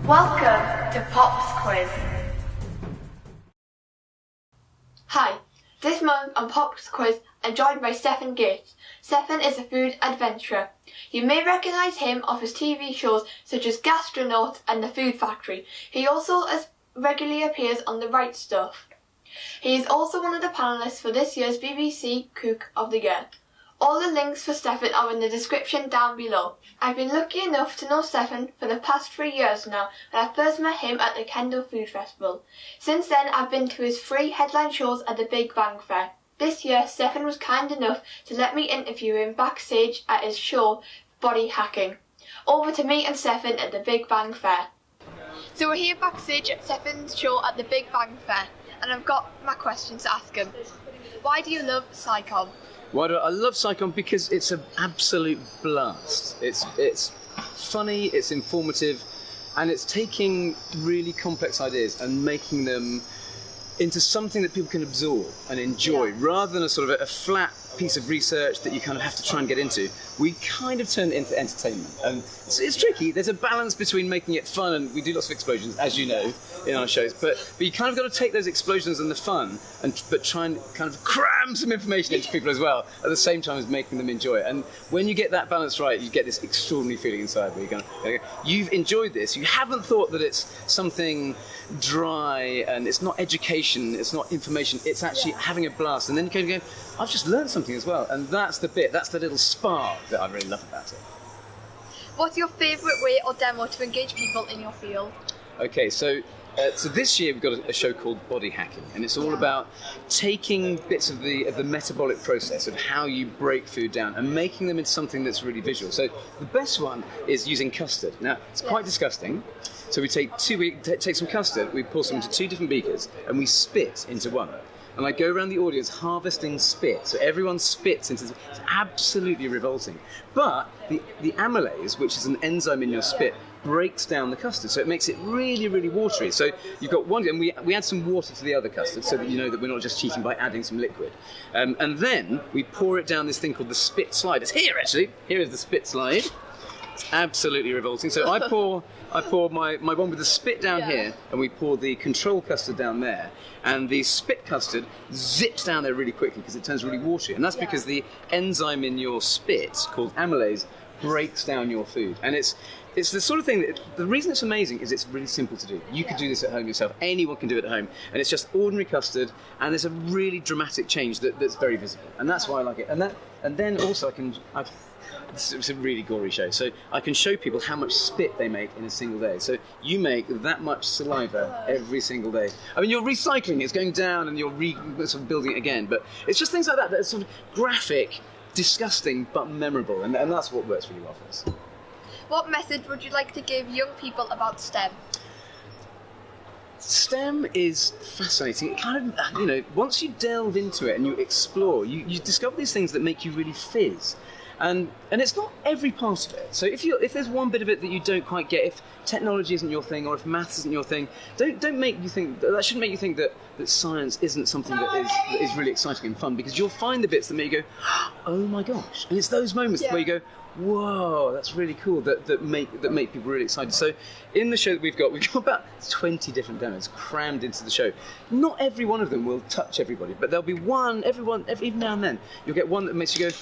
Welcome to Pop's Quiz. Hi, this month on Pop's Quiz I'm joined by Stefan Gates. Stefan is a food adventurer. You may recognise him off his TV shows such as Gastronuts and The Food Factory. He also regularly appears on the Wright Stuff. He is also one of the panellists for this year's BBC Cook of the Year. All the links for Stefan are in the description down below. I've been lucky enough to know Stefan for the past 3 years now, and I first met him at the Kendal Food Festival. Since then, I've been to his 3 headline shows at the Big Bang Fair. This year, Stefan was kind enough to let me interview him backstage at his show, Body Hacking. Over to me and Stefan at the Big Bang Fair. So we're here backstage at Stefan's show at the Big Bang Fair, and I've got my questions to ask him. Why do you love SciComm? Why do I love SciComm? Because it's an absolute blast. It's funny, it's informative, and it's taking really complex ideas and making them into something that people can absorb and enjoy, rather than a sort of a flat piece of research that you kind of have to try and get into. We kind of turn it into entertainment, and it's tricky. There's a balance between making it fun, and we do lots of explosions, as you know, in our shows, but you kind of got to take those explosions and the fun, but try and kind of cram some information into people as well, at the same time as making them enjoy it. And when you get that balance right, you get this extraordinary feeling inside where you're going, you've enjoyed this, you haven't thought that it's something dry, and it's not education, it's not information, it's actually having a blast, and then you can go, I've just learned something as well, and that's the bit, that's the little spark that I really love about it. What's your favourite way or demo to engage people in your field? Okay, so this year we've got a show called Body Hacking, and it's all about taking bits of the metabolic process of how you break food down and making them into something that's really visual. So the best one is using custard. Now, it's quite disgusting. So we take some custard, we pour some into 2 different beakers, and we spit into one. And I go around the audience harvesting spit, so everyone spits into this. It's absolutely revolting. But the amylase, which is an enzyme in your spit, breaks down the custard, so it makes it really, really watery. So you've got one, and we add some water to the other custard, so that you know that we're not just cheating by adding some liquid. And then we pour it down this thing called the spit slide. It's here, actually. Here is the spit slide. It's absolutely revolting. So I pour my one with the spit down here, and we pour the control custard down there, and the spit custard zips down there really quickly because it turns really watery, and that's because the enzyme in your spit, called amylase, breaks down your food. And it's the sort of thing that, the reason it's amazing is it's really simple to do. You could do this at home yourself. Anyone can do it at home. And it's just ordinary custard, and there's a really dramatic change that's very visible. And that's why I like it. And then also it's a really gory show. So I can show people how much spit they make in a single day. So you make that much saliva every single day. I mean, you're recycling, it's going down, and you're sort of building it again. But it's just things like that that are sort of graphic, disgusting, but memorable. And that's what works really well for us. What message would you like to give young people about STEM? STEM is fascinating. It kind of, once you delve into it and you explore, you discover these things that make you really fizz. And it's not every part of it. So if there's one bit of it that you don't quite get, if technology isn't your thing, or if maths isn't your thing, don't make you think that shouldn't make you think that science isn't something that is really exciting and fun, because you'll find the bits that make you go, oh my gosh. And it's those moments where you go, whoa, that's really cool, that make people really excited. So in the show that we've got about 20 different demos crammed into the show. Not every one of them will touch everybody, but there'll be one, every now and then, you'll get one that makes you go,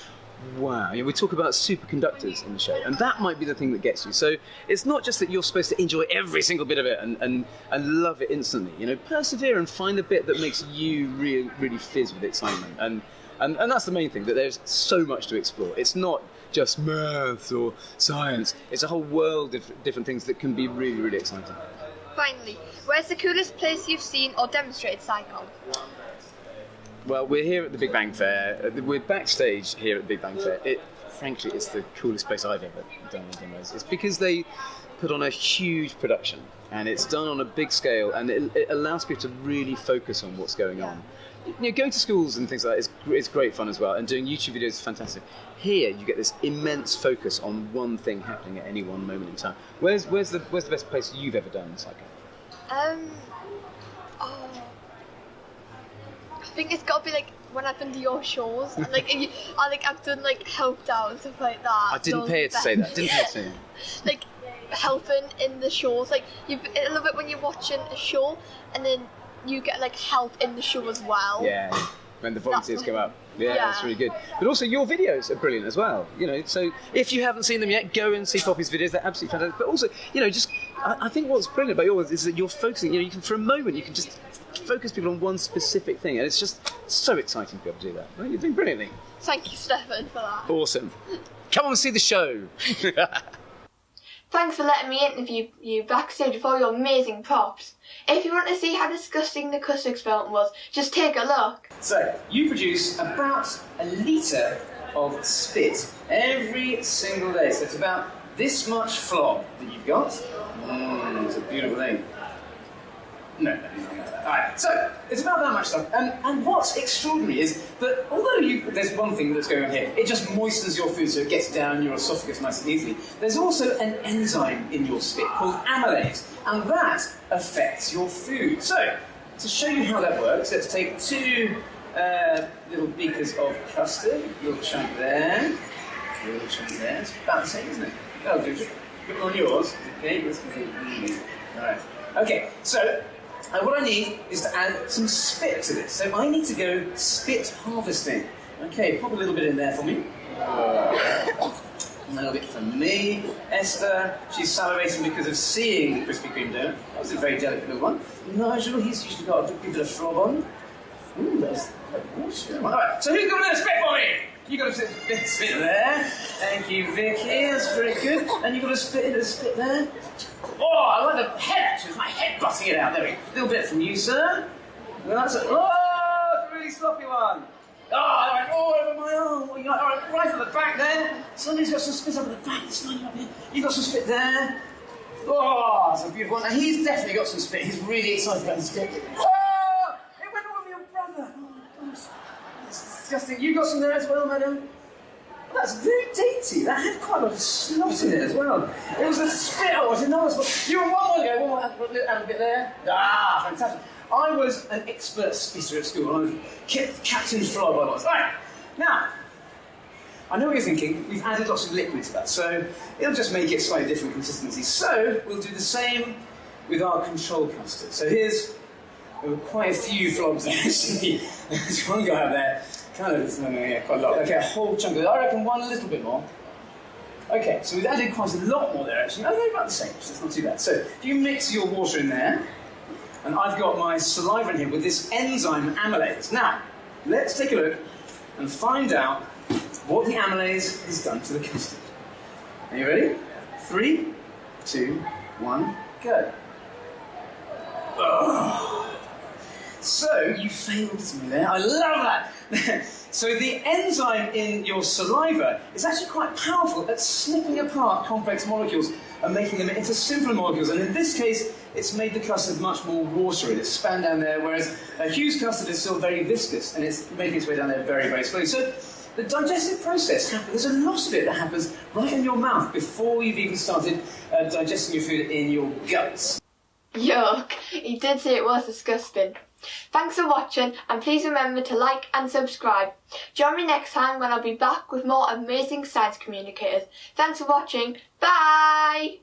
wow. We talk about superconductors in the show, and that might be the thing that gets you. So it's not just that you're supposed to enjoy every single bit of it and love it instantly. Persevere and find the bit that makes you really, really fizz with excitement. And that's the main thing, that there's so much to explore. It's not just maths or science. It's a whole world of different things that can be really, really exciting. Finally, where's the coolest place you've seen or demonstrated SciComm? Well, we're here at the Big Bang Fair. We're backstage here at the Big Bang Fair. Frankly, it's the coolest place I've ever done demos. It's because they put on a huge production, and it's done on a big scale, and it allows people to really focus on what's going on. Going to schools and things like that is great fun as well, and doing YouTube videos is fantastic. Here, you get this immense focus on one thing happening at any one moment in time. Where's the best place you've ever done SciComm? I think it's got to be like when I've been to your shows, and I've done helped out and stuff like that. I didn't pay her to say that. Didn't pay her to say that. helping in the shows. Like, I love it when you're watching a show and then you get like help in the show as well. Yeah, when the volunteers come up. Yeah, that's really good. But also your videos are brilliant as well. You know, so if you haven't seen them yet, go and see Poppy's videos. They're absolutely fantastic. But also, you know, just I think what's brilliant about yours is that you're focusing. You know, you can for a moment you can just focus people on one specific thing, and it's just so exciting to be able to do that. Well, you're doing brilliantly. Thank you, Stefan, for that. Awesome. Come on and see the show. Thanks for letting me interview you backstage with all your amazing props. If you want to see how disgusting the custard experiment was, just take a look. So, you produce about a litre of spit every single day. So it's about this much flog that you've got. It's a beautiful thing. No, nothing like that. Alright, so it's about that much stuff. And what's extraordinary is that although there's one thing that's going on here, it just moistens your food so it gets down your esophagus nice and easily. There's also an enzyme in your spit called amylase, and that affects your food. So, to show you how that works, let's take 2 little beakers of custard. A little chunk there, a little chunk there. It's about the same, isn't it? That'll do. Just put it on yours. Okay, let's go. Alright. Okay, so what I need is to add some spit to this. So I need to go spit harvesting. Okay, pop a little bit in there for me. A little bit for me. Esther, she's salivating because of seeing the Krispy Kreme donut. That was a very delicate little one. Nigel, he's usually got a good bit of frog on. Ooh, that's water. Alright, so who's got a bit of spit for me? You got a bit of spit there. Thank you, Vicky. That's very good. And you got a spit there. Oh, I like the head actually. It's my head butting it out. There we go. A little bit from you, sir. Well, that's it's a really sloppy one. Oh, I went all over my arm. What you got? All right, at the back there. Somebody's got some spit up at the back. It's fine up here. You've got some spit there. Oh, that's a beautiful one. And he's definitely got some spit. He's really excited about the spit. Oh, it went all over your brother. Oh, that's disgusting. You got some there as well, madam? That's very dainty. That had quite a lot of snot in it as well. It was a spit. Oh, it was another spot. You were one more ago. Add a bit there. Ah, fantastic. I was an expert spitter at school. I was Captain Fly by once. Right. Now, I know what you're thinking. We've added lots of liquid to that, so it'll just make it slightly different consistency. So we'll do the same with our control custard. So there were quite a few flogs actually. There's one guy up there. Kind of, yeah, quite a lot. Okay, a whole chunk of it. I reckon one a little bit more. Okay, so we've added quite a lot more there actually. Oh, they're about the same, so it's not too bad. So if you mix your water in there, and I've got my saliva in here with this enzyme amylase. Now, let's take a look and find out what the amylase has done to the custard. Are you ready? 3, 2, 1, go. Oh. So, you failed me there. I love that. So the enzyme in your saliva is actually quite powerful at snipping apart complex molecules and making them into simpler molecules. And in this case, it's made the custard much more watery. It's spanned down there, whereas Hugh's custard is still very viscous, and it's making its way down there very, very slowly. So the digestive process happens. There's a lot of it that happens right in your mouth before you've even started digesting your food in your guts. Yuck. He did say it was disgusting. Thanks for watching, and please remember to like and subscribe. Join me next time when I'll be back with more amazing science communicators. Thanks for watching. Bye!